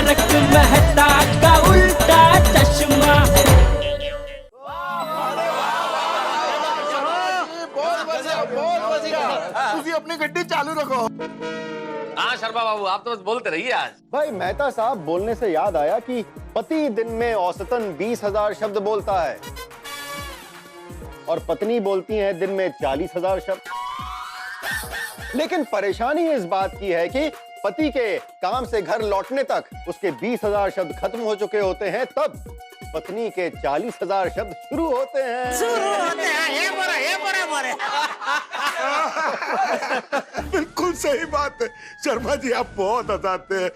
तारक मेहता का उल्टा चश्मा। तुसी अपनी गड्डी चालू रखो। हाँ शर्मा बाबू, आप तो बस बोलते रहिए आज। भाई मेहता साहब, बोलने से याद आया कि पति दिन में औसतन 20,000 शब्द बोलता है और पत्नी बोलती है दिन में 40,000 शब्द। लेकिन परेशानी इस बात की है कि पति के काम से घर लौटने तक उसके 20,000 शब्द खत्म हो चुके होते हैं, तब पत्नी के 40,000 शब्द शुरू होते हैं। बिल्कुल सही बात है शर्मा जी, आप बहुत हंसाते हैं।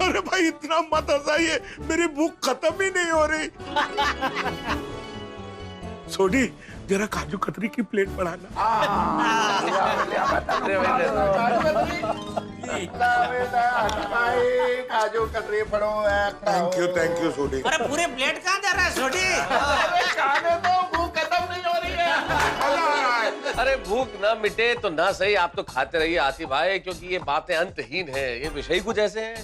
अरे भाई इतना मत हंसाइए, मेरी भूख खत्म ही नहीं हो रही। सोनी जरा काजू कतरी की प्लेट बढ़ाना। काजू कतरी पड़ो। Thank you Soni. अरे पूरे प्लेट कहाँ दे रहा है छोटी? खाने तो भूख खत्म नहीं हो रही है। मजा आ रहा है। अरे भूख ना मिटे तो ना सही, आप तो खाते रहिए आसिफ भाई, क्योंकि ये बातें अंतहीन है। ये विषय कुछ ऐसे हैं,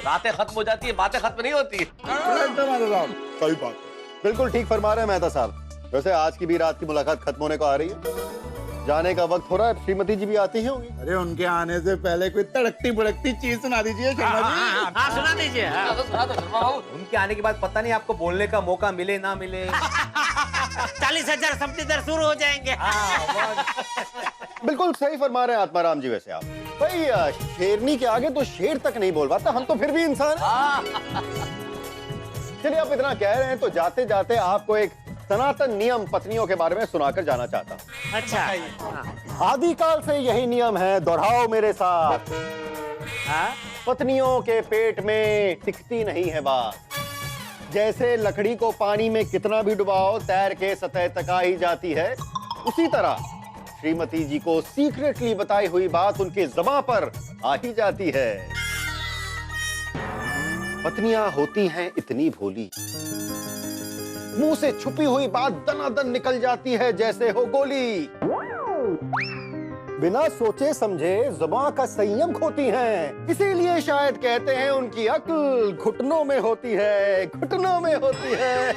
रातें खत्म हो जाती है, बातें खत्म नहीं होती। सही बात। बिल्कुल ठीक फरमा रहे हैं मेहता साहब। वैसे आज की भी रात की मुलाकात खत्म होने को आ रही है, जाने का वक्त हो रहा है। श्रीमती जी भी आती होंगी। अरे उनके आने से पहले कोई तड़कती भड़कती चीज सुना दीजिए शर्मा जी। हाँ सुना दीजिए। हाँ। तो सुना दो शर्मा बाबू। उनके आने के बाद पता नहीं आपको बोलने का मौका मिले ना मिले। 40,000 शब्द इधर शुरू हो जाएंगे। बिल्कुल सही फरमा रहे हैं आत्माराम जी। वैसे आप भाई शेरनी के आगे तो शेर तक नहीं बोल पाता, हम तो फिर भी इंसान हैं। चलिए आप इतना कह रहे हैं तो जाते जाते आपको एक सनातन नियम पत्नियों के बारे में सुनाकर जाना चाहता हूँ। अच्छा। आदिकाल से यही नियम है, दोहराओ मेरे साथ। हाँ? पत्नियों के पेट में टिकती नहीं है बात। जैसे लकड़ी को पानी में कितना भी डुबाओ तैर के सतह तक आ ही जाती है, उसी तरह श्रीमती जी को सीक्रेटली बताई हुई बात उनकी ज़बां पर आ ही जाती है। पत्नियां होती हैं इतनी भोली, मुंह से छुपी हुई बात दनादन निकल जाती है जैसे हो गोली। बिना सोचे समझे जुबान का संयम खोती हैं, इसीलिए शायद कहते हैं उनकी अक्ल घुटनों में होती है, घुटनों में होती है।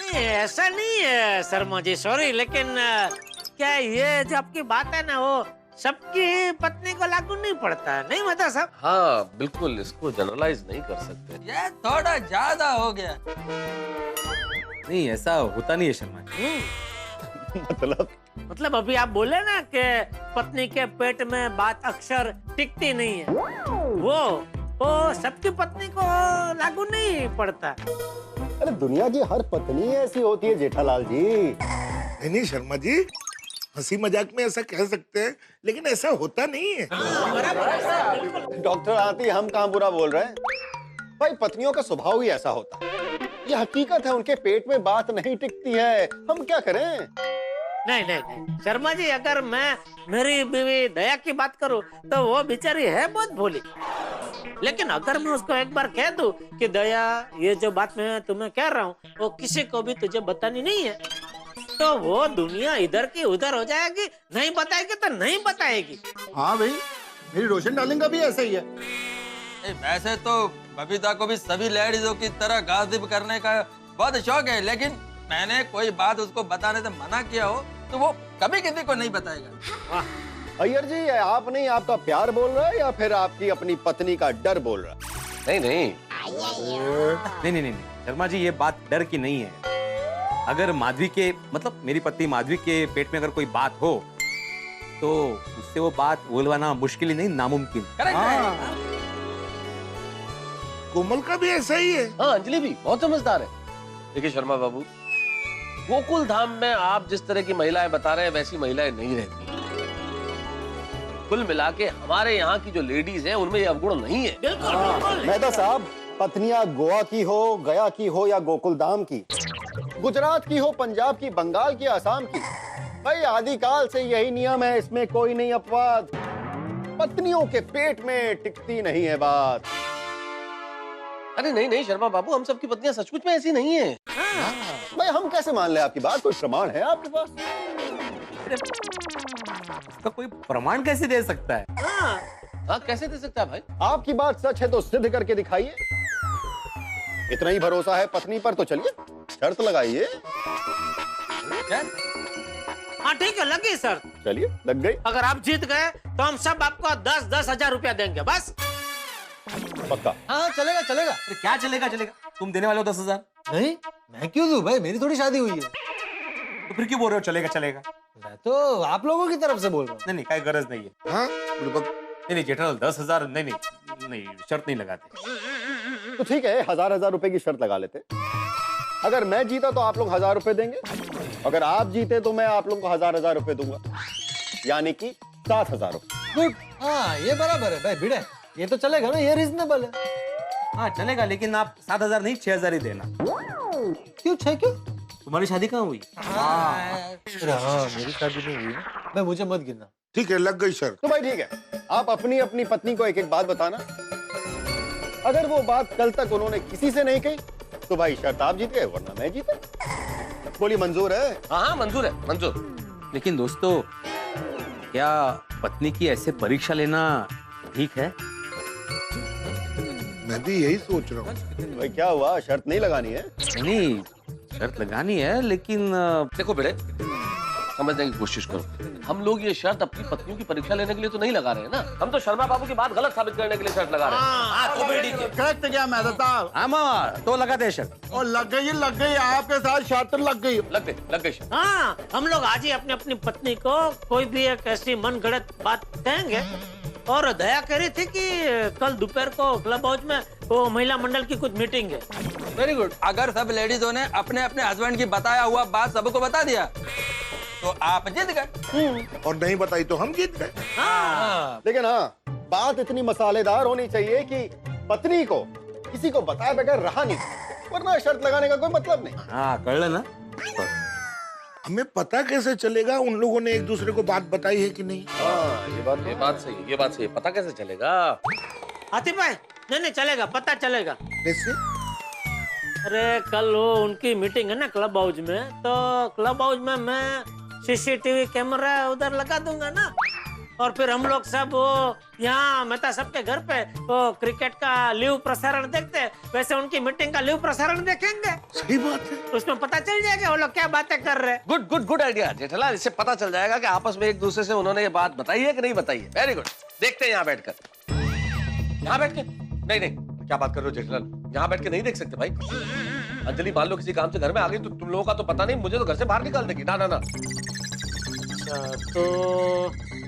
नहीं ऐसा नहीं है शर्मा जी, सॉरी, लेकिन क्या ये जो आपकी बात है ना, वो सबकी पत्नी को लागू नहीं पड़ता है, नहीं मतलब सब? हाँ बिल्कुल, इसको जनरलाइज नहीं कर सकते। ये थोड़ा ज्यादा हो गया। नहीं ऐसा होता नहीं है शर्मा जी। मतलब अभी आप बोले ना कि पत्नी के पेट में बात अक्सर टिकती नहीं है, वो सबकी पत्नी को लागू नहीं पड़ता। अरे दुनिया की हर पत्नी ऐसी होती है जेठालाल जी। नहीं शर्मा जी, हंसी मजाक में ऐसा कह सकते हैं, लेकिन ऐसा होता नहीं है। डॉक्टर आती, हम कहाँ बुरा बोल रहे हैं। भाई पत्नियों का स्वभाव ही ऐसा होता है, ये हकीकत है। उनके पेट में बात नहीं टिकती है, हम क्या करें। नहीं शर्मा जी, अगर मैं मेरी बीवी दया की बात करूं तो वो बेचारी है बहुत भोली, लेकिन अगर मैं उसको एक बार कह दूं कि दया ये जो बात मैं तुम्हें कह रहा हूँ वो किसी को भी तुझे बतानी नहीं है, तो वो दुनिया इधर की उधर हो जाएगी, नहीं बताएगी तो नहीं बताएगी। हाँ भाई, मेरी रोशन डार्लिंग का भी ऐसा ही है। वैसे तो बबीता को भी सभी लेडीजों की तरह गॉसिप करने का बहुत शौक है, लेकिन मैंने कोई बात उसको बताने से मना किया हो तो वो कभी किसी को नहीं बताएगा। अय्यर जी, आप नहीं, आपका प्यार बोल रहा है या फिर आपकी अपनी पत्नी का डर बोल रहा है? नहीं नहीं शर्मा जी, ये बात डर की नहीं है। अगर माधवी के मतलब मेरी पत्नी माधवी के पेट में अगर कोई बात हो तो उससे वो बात बोलवाना मुश्किल ही नहीं, नामुमकिन। कोमल का भी ऐसा ही है। हाँ, अंजलि भी बहुत समझदार है। देखिए शर्मा बाबू, गोकुल धाम में आप जिस तरह की महिलाएं बता रहे हैं वैसी महिलाएं नहीं रहती। कुल मिला के हमारे यहाँ की जो लेडीज हैं उनमें ये अवगुण नहीं है। बिल्कुल। मेहता साहब, पत्नियां गोवा की हो, गया की हो या गोकुल धाम की, गुजरात की हो, पंजाब की, बंगाल की, असम की, भाई आदिकाल से यही नियम है, इसमें कोई नहीं अपवाद। पत्नियों के पेट में टिकती नहीं है बात। अरे नहीं शर्मा बाबू, हम सबकी पत्नियां सचमुच में ऐसी नहीं है। भाई हम कैसे मान ले आपकी बात? कोई प्रमाण है आपके पास? इसका कोई प्रमाण कैसे दे सकता है? हाँ कैसे दे सकता है भाई? आपकी बात सच है तो सिद्ध करके दिखाइए। इतना ही भरोसा है पत्नी पर तो चलिए शर्त लगाइए। हाँ ठीक है, लगी सर। चलिए लग गई। अगर आप जीत गए तो हम सब आपको 10-10 हजार रुपया देंगे बस। पक्का? हाँ चलेगा चलेगा। अरे क्या चलेगा चलेगा? तुम देने वाले हो 10,000, नहीं मैं क्यों दूं भाई, मेरी थोड़ी शादी हुई है। तो फिर क्यों बोल रहे हो चलेगा चलेगा? मैं तो आप लोगों की तरफ से बोल रहा हूँ। नहीं नहीं, कोई गरज नहीं है। हाँ नहीं जेठालाल 10,000 नहीं शर्त नहीं लगाते। तो ठीक है, 1000 रुपए की शर्त लगा लेते। अगर मैं जीता तो आप लोग 1000 रुपए देंगे, अगर आप जीते तो मैं आप लोगों को 1000 रुपए दूंगा, यानी कि 7000 रुपए। गुड, हाँ ये बराबर है भाई भिड़े, ये तो चलेगा ना, ये रीजनेबल है। हाँ चलेगा, लेकिन आप 7,000 नहीं 6,000 ही देना। क्यों 6 क्यों? तुम्हारी शादी कहाँ हुई? अरे हाँ मेरी शादी नहीं हुई ना, मैं मुझे मत गिनना। ठीक है, लग गई शर्त। तो भाई ठीक है, आप अपनी अपनी पत्नी को एक एक बात बताना। अगर वो बात कल तक उन्होंने किसी से नहीं कही तो भाई शर्त आप जीत गए वरना मैं जीता। बोलिए मंजूर है? हाँ हाँ मंजूर है, मंजूर। लेकिन दोस्तों, क्या पत्नी की ऐसे परीक्षा लेना ठीक है? मैं भी यही सोच रहा हूँ। भाई क्या हुआ, शर्त नहीं लगानी है? नहीं शर्त लगानी है, लेकिन देखो बेटे, समझने की कोशिश करो। हम लोग ये शर्त अपनी पत्नियों की परीक्षा लेने के लिए तो नहीं लगा रहे हैं ना, हम तो शर्मा बाबू की बात गलत साबित करने के लिए शर्त लगा रहे हैं। करेक्ट क्या मेहता साहब? हाँ मामा, तो लगा दे शर्त। और लग गई आपके साथ शर्त लग गई। लग गई शर्त। हाँ हम लोग आज ही अपनी अपनी पत्नी को कोई भी एक ऐसी मन गढ़ंत बात कहेंगे। और दया कह रही थी कि कल दोपहर को क्लब हाउस में वो महिला मंडल की कुछ मीटिंग है। Very good. अगर सब लेडीजों ने अपने अपने हस्बैंड की बताया हुआ बात सबको बता दिया तो आप जीत गए, और नहीं बताई तो हम जीत गए। लेकिन हाँ, बात इतनी मसालेदार होनी चाहिए कि पत्नी को किसी को बताए बगैर रहा नहीं, वरना शर्त लगाने का कोई मतलब नहीं। हाँ कर लेना। हमें पता कैसे चलेगा उन लोगों ने एक दूसरे को बात बताई है कि नहीं? हाँ ये बात ये बात सही है। पता कैसे चलेगा? आतिफ भाई, नहीं चलेगा, पता चलेगा। कैसे? अरे कल वो उनकी मीटिंग है ना क्लब हाउस में, तो क्लब हाउस में मैं सीसीटीवी कैमरा उधर लगा दूंगा ना, और फिर हम लोग सब वो यहाँ मेहता सबके घर पे वो क्रिकेट का लाइव प्रसारण देखते हैं, वैसे उनकी मीटिंग का लाइव प्रसारण देखेंगे। सही बात है। उसमें पता चल जाएगा वो लोग क्या बातें कर रहे हैं। Good idea Jethalal. इससे पता चल जाएगा कि आपस में एक दूसरे से उन्होंने ये बात बताई है कि नहीं बताई है। Very good. देखते हैं यहाँ बैठकर। यहाँ बैठ के? नहीं, क्या बात कर रहे हो जेठालाल? यहाँ बैठ के नहीं देख सकते भाई। अंजलि मान लो किसी काम से घर में आ गई तो तुम लोगों का तो पता नहीं, मुझे तो घर से बाहर निकाल देगी। ना। तो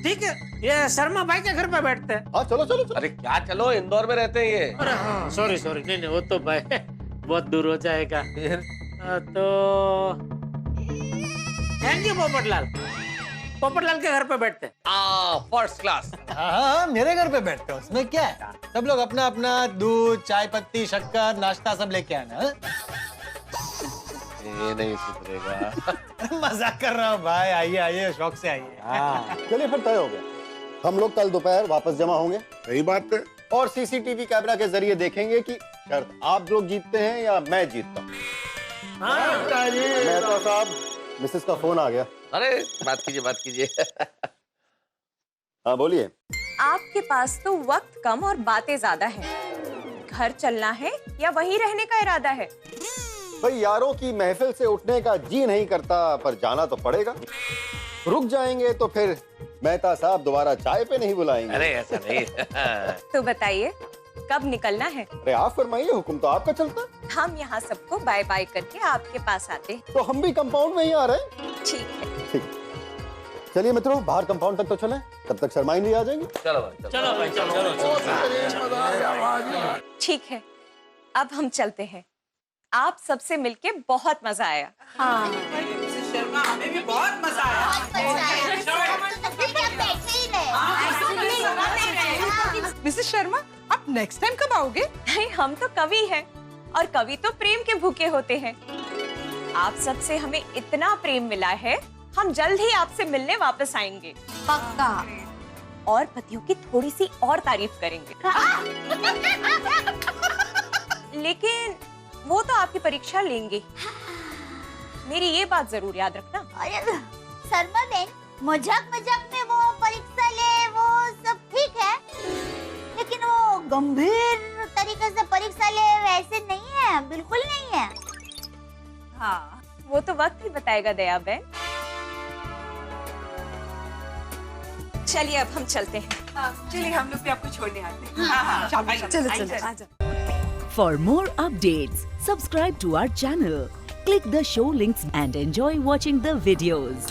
ठीक है, ये शर्मा भाई के घर पे बैठते हैं। हाँ चलो। अरे क्या चलो, इंदौर में रहते हैं ये। अरे हाँ सॉरी नहीं वो तो भाई बहुत दूर हो जाएगा। तो थैंक यू पोपटलाल के घर पे बैठते हैं। First class. हाँ मेरे घर पे बैठते हो, उसमें क्या है, सब लोग अपना अपना दूध चाय पत्ती शक्कर नाश्ता सब लेके आना। ये नहीं सुधरेगा। मजाक कर रहा हूँ भाई, आइए शौक से आइए। हाँ चलिए फिर तय हो गया, हम लोग कल दोपहर वापस जमा होंगे सही बात है। और सीसीटीवी कैमरा के जरिए देखेंगे कि शर्त आप लोग जीतते हैं या मैं जीतता हूँ। मेहता साहब, मिसेस का फोन आ गया। अरे बात कीजिए। हाँ बोलिए। आपके पास तो वक्त कम और बातें ज्यादा हैं। घर चलना है या वहीं रहने का इरादा है? भाई यारों की महफिल से उठने का जी नहीं करता, पर जाना तो पड़ेगा। रुक जाएंगे तो फिर मेहता साहब दोबारा चाय पे नहीं बुलाएंगे। अरे ऐसा नहीं। तो बताइए कब निकलना है? अरे आप फरमाइए, हुक्म तो आपका चलता। हम यहाँ सबको बाय बाय करके आपके पास आते हैं। तो हम भी कंपाउंड में ही आ रहे हैं। ठीक है। ठीक, चलिए मित्रों, बाहर कंपाउंड तक तो चलें, तब तक शर्माइन भी आ जाएंगी। चलो भाई चलो। ठीक है, अब हम चलते हैं। आप सबसे मिलके बहुत मजा आया। हाँ हमें भी बहुत मजा मिसेस शर्मा, आप नेक्स्ट टाइम कब आओगे? नहीं, हम तो कवि हैं और कवि तो प्रेम के भूखे होते हैं। आप सबसे हमें इतना प्रेम मिला है, हम जल्द ही आपसे मिलने वापस आएंगे। पक्का। और पतियों की थोड़ी सी और तारीफ करेंगे। लेकिन वो तो आपकी परीक्षा लेंगे। मेरी ये बात जरूर याद रखना। अरे शर्मा बहन, मजाक में वो परीक्षा ले वो सब ठीक है, गंभीर तरीके से परीक्षा ले वैसे नहीं है, बिल्कुल नहीं है। हाँ, वो तो वक्त ही बताएगा दया बहन। चलिए अब हम चलते हैं। चलिए हम लोग भी आपको छोड़ने आते हैं। हाँ, चलो चलो। For more updates, subscribe to our channel, click the show links and enjoy watching the videos.